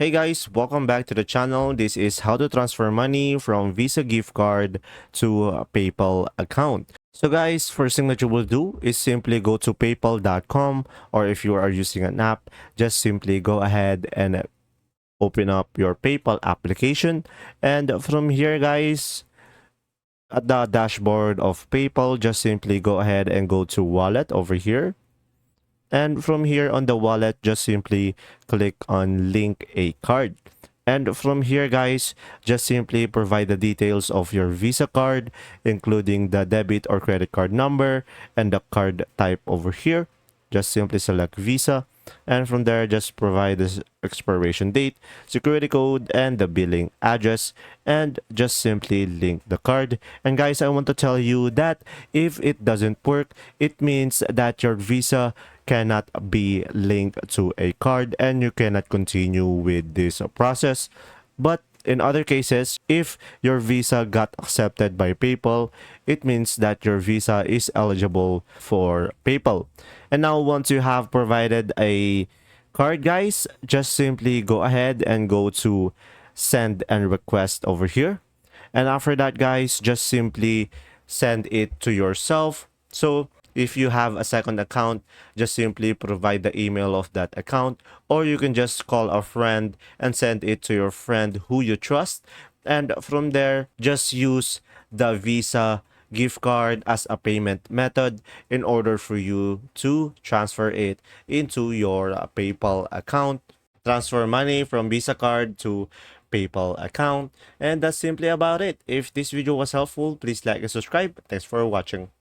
Hey guys, welcome back to the channel. This is how to transfer money from Visa gift card to a PayPal account. So guys, first thing that you will do is simply go to paypal.com, or if you are using an app, just simply go ahead and open up your PayPal application. And from here guys, at the dashboard of PayPal, just simply go ahead and go to wallet over here. And from here on the wallet, just simply click on link a card. And from here, guys, just simply provide the details of your Visa card, including the debit or credit card number and the card type over here. Just simply select Visa. And from there, just provide the expiration date, security code, and the billing address. And just simply link the card. And guys, I want to tell you that if it doesn't work, it means that your Visa cannot be linked to a card and you cannot continue with this process. But in other cases, if your Visa got accepted by PayPal, it means that your Visa is eligible for PayPal. And now once you have provided a card, guys, just simply go ahead and go to send and request over here. And after that, guys, just simply send it to yourself. So if you have a second account, just simply provide the email of that account, or you can just call a friend and send it to your friend who you trust. And from there, just use the Visa gift card as a payment method in order for you to transfer it into your PayPal account. Transfer money from Visa card to PayPal account. And that's simply about it. If this video was helpful, please like and subscribe. Thanks for watching.